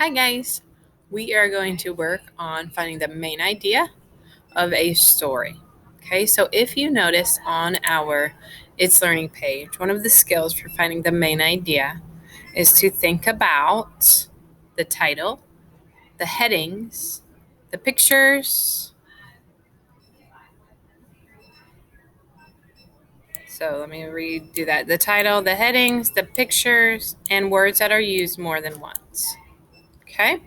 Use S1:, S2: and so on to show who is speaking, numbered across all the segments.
S1: Hi guys, we are going to work on finding the main idea of a story. Okay, so if you notice on our It's Learning page, one of the skills for finding the main idea is to think about the title, the headings, the pictures. So let me redo that. The title, the headings, the pictures, and words that are used more than once. Okay?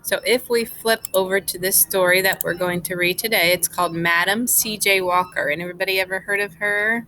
S1: So if we flip over to this story that we're going to read today, it's called Madam C.J. Walker. And everybody ever heard of her?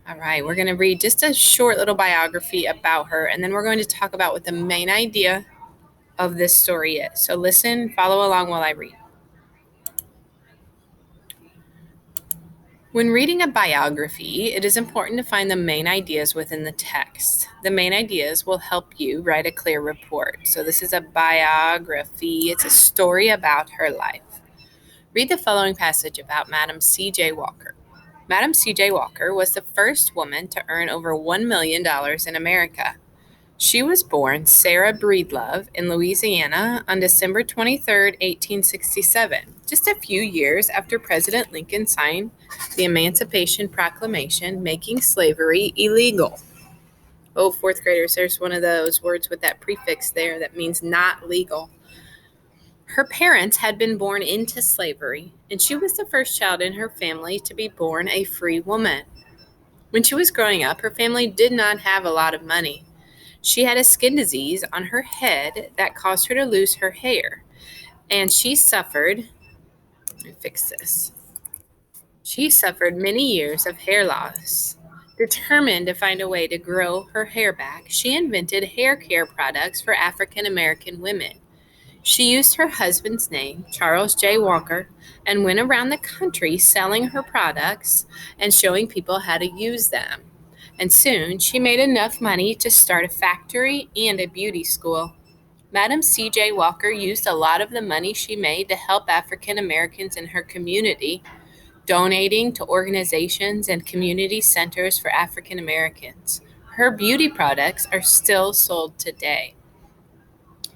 S1: All right, we're going to read just a short little biography about her, and then we're going to talk about what the main idea of this story is. So listen, follow along while I read. When reading a biography, it is important to find the main ideas within the text. The main ideas will help you write a clear report. So this is a biography, it's a story about her life. Read the following passage about Madam C.J. Walker. Madam C.J. Walker was the first woman to earn over $1 million in America. She was born Sarah Breedlove in Louisiana on December 23, 1867, just a few years after President Lincoln signed the Emancipation Proclamation making slavery illegal. Oh, fourth graders, there's one of those words with that prefix there that means not legal. Her parents had been born into slavery, and she was the first child in her family to be born a free woman. When she was growing up, her family did not have a lot of money. She had a skin disease on her head that caused her to lose her hair, and she suffered, let me fix this. She suffered many years of hair loss. Determined to find a way to grow her hair back, she invented hair care products for African American women. She used her husband's name, Charles J. Walker, and went around the country selling her products and showing people how to use them. And soon she made enough money to start a factory and a beauty school. Madam C.J. Walker used a lot of the money she made to help African Americans in her community, donating to organizations and community centers for African Americans. Her beauty products are still sold today.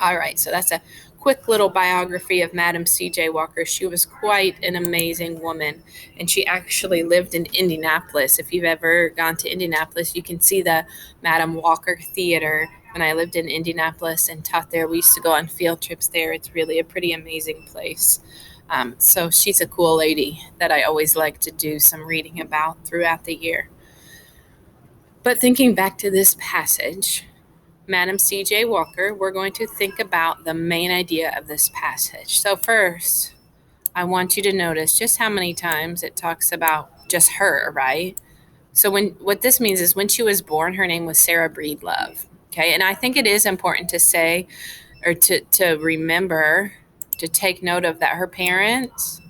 S1: All right, so that's a quick little biography of Madam C.J. Walker. She was quite an amazing woman, and she actually lived in Indianapolis. If you've ever gone to Indianapolis, you can see the Madam Walker Theater. When I lived in Indianapolis and taught there, we used to go on field trips there. It's really a pretty amazing place. So she's a cool lady that I always like to do some reading about throughout the year. But thinking back to this passage, Madam C.J. Walker, we're going to think about the main idea of this passage. So first, I want you to notice just how many times it talks about just her, right? So what this means is when she was born, her name was Sarah Breedlove. Okay, and I think it is important to say or to remember to take note of that her parents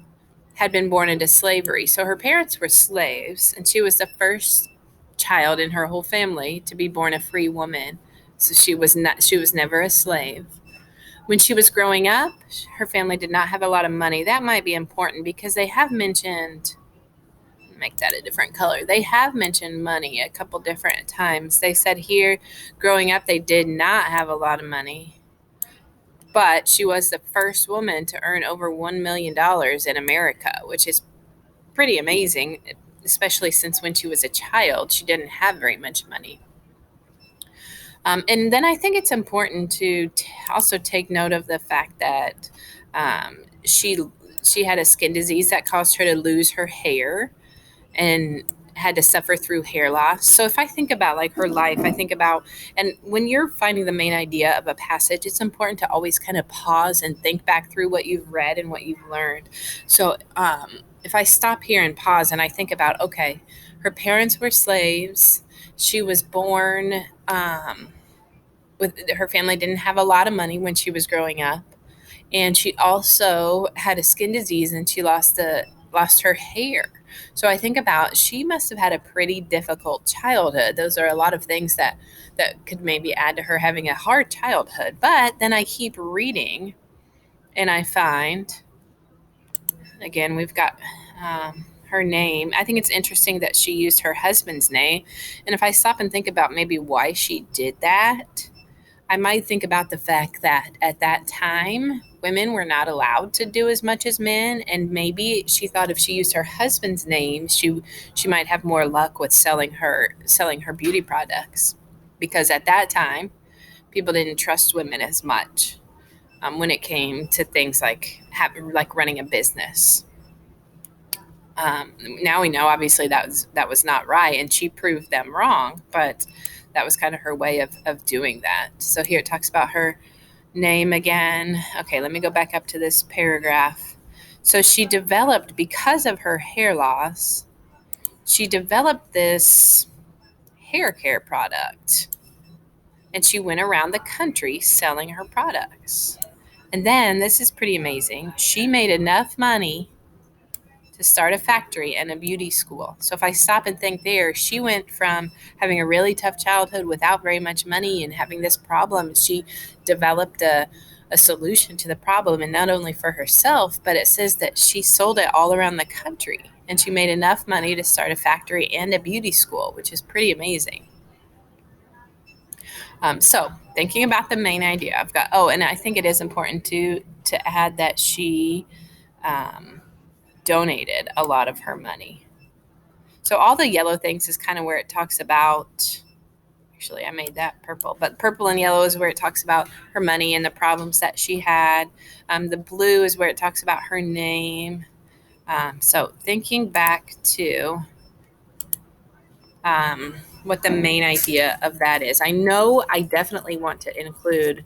S1: had been born into slavery. So her parents were slaves, and she was the first child in her whole family to be born a free woman. So she was never a slave. When she was growing up, her family did not have a lot of money. That might be important because they have mentioned, make that a different color. They have mentioned money a couple different times. They said here growing up they did not have a lot of money. But she was the first woman to earn over $1 million in America, which is pretty amazing, especially since when she was a child, she didn't have very much money. And then I think it's important to also take note of the fact that she had a skin disease that caused her to lose her hair and had to suffer through hair loss. So if I think about like her life, I think about, and when you're finding the main idea of a passage, it's important to always kind of pause and think back through what you've read and what you've learned. So if I stop here and pause and I think about, okay, her parents were slaves. She was born with her family didn't have a lot of money when she was growing up, and she also had a skin disease and she lost her hair. So I think about she must have had a pretty difficult childhood. Those are a lot of things that could maybe add to her having a hard childhood. But then I keep reading and I find again we've got her name. I think it's interesting that she used her husband's name. And if I stop and think about maybe why she did that, I might think about the fact that at that time, women were not allowed to do as much as men, and maybe she thought if she used her husband's name, she might have more luck with selling her beauty products, because at that time, people didn't trust women as much when it came to things like running a business. Now we know, obviously, that was not right, and she proved them wrong, but that was kind of her way of doing that. So here it talks about her name again. Okay, let me go back up to this paragraph. So she developed, because of her hair loss, she developed this hair care product, and she went around the country selling her products. And then, this is pretty amazing, she made enough money to start a factory and a beauty school. So if I stop and think there, she went from having a really tough childhood without very much money and having this problem. She developed a solution to the problem, and not only for herself, but it says that she sold it all around the country. And she made enough money to start a factory and a beauty school, which is pretty amazing. So thinking about the main idea, I've got, oh, and I think it is important to add that she um, donated a lot of her money. So all the yellow things is kind of where it talks about, actually I made that purple, but purple and yellow is where it talks about her money and the problems that she had. The blue is where it talks about her name. So thinking back to what the main idea of that is, I know I definitely want to include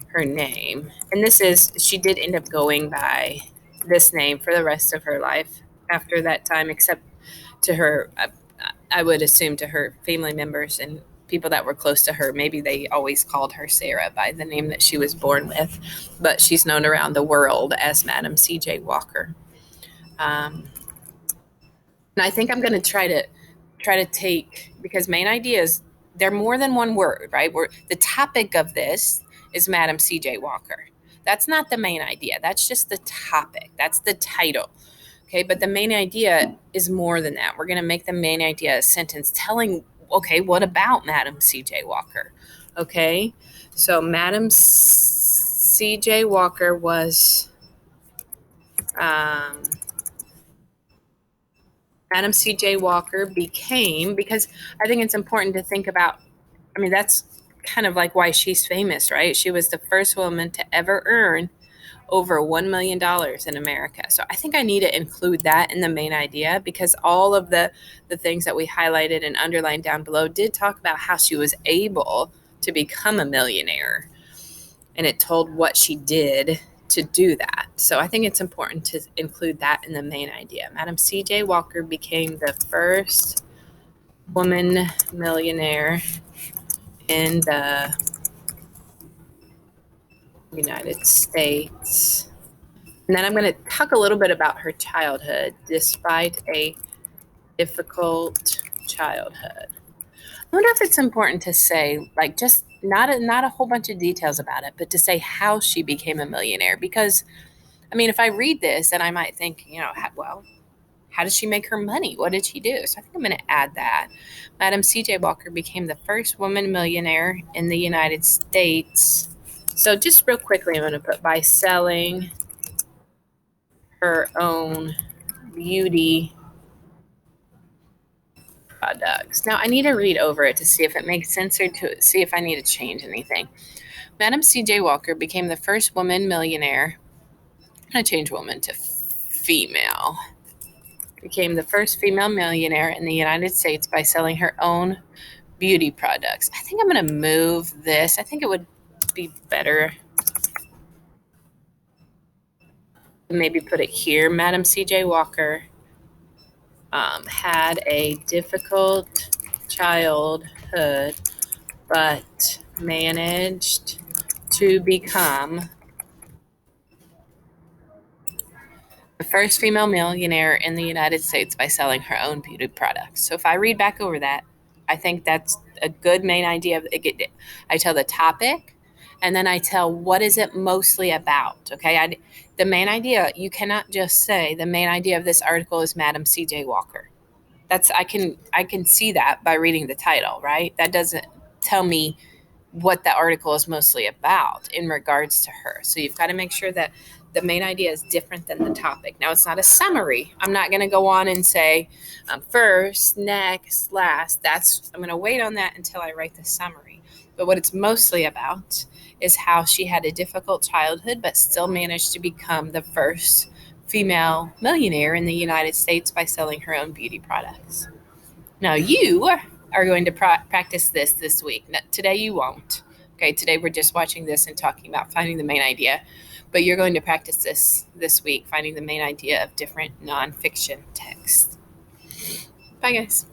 S1: her name. And this is, she did end up going by this name for the rest of her life after that time, except to her, I would assume to her family members and people that were close to her. Maybe they always called her Sarah by the name that she was born with, but she's known around the world as Madam C.J. Walker. Um, and I think I'm going to try to take, because main ideas, they're more than one word, right? The topic of this is Madam C.J. Walker. That's not the main idea. That's just the topic. That's the title. Okay, but the main idea is more than that. We're going to make the main idea a sentence telling, okay, what about Madam C.J. Walker? Okay, so Madam C.J. Walker was, um, Madam C.J. Walker became, because I think it's important to think about, I mean, that's kind of like why she's famous, right? She was the first woman to ever earn over $1 million in America. So I think I need to include that in the main idea, because all of the things that we highlighted and underlined down below did talk about how she was able to become a millionaire. And it told what she did to do that. So I think it's important to include that in the main idea. Madam C.J. Walker became the first woman millionaire in the United States. And then I'm going to talk a little bit about her childhood. Despite a difficult childhood, I wonder if it's important to say, like, just not a whole bunch of details about it, but to say how she became a millionaire. Because, I mean, if I read this, then I might think, well, how did she make her money? What did she do? So I think I'm going to add that. Madam C.J. Walker became the first woman millionaire in the United States. So just real quickly, I'm going to put by selling her own beauty products. Now I need to read over it to see if it makes sense or to see if I need to change anything. Madam C.J. Walker became the first woman millionaire. I'm going to change woman to female. Became the first female millionaire in the United States by selling her own beauty products. I think I'm going to move this. I think it would be better to maybe put it here. Madam C.J. Walker had a difficult childhood, but managed to become the first female millionaire in the United States by selling her own beauty products. So if I read back over that, I think that's a good main idea. I tell the topic, and then I tell what is it mostly about. Okay, the main idea, you cannot just say the main idea of this article is Madam C.J. Walker. I can see that by reading the title, right? That doesn't tell me what the article is mostly about in regards to her. So you've got to make sure that the main idea is different than the topic. Now, it's not a summary. I'm not going to go on and say first, next, last. I'm going to wait on that until I write the summary. But what it's mostly about is how she had a difficult childhood, but still managed to become the first female millionaire in the United States by selling her own beauty products. Now, you are going to practice this week. Today, you won't. Okay, today we're just watching this and talking about finding the main idea. But you're going to practice this week, finding the main idea of different nonfiction texts. Bye, guys.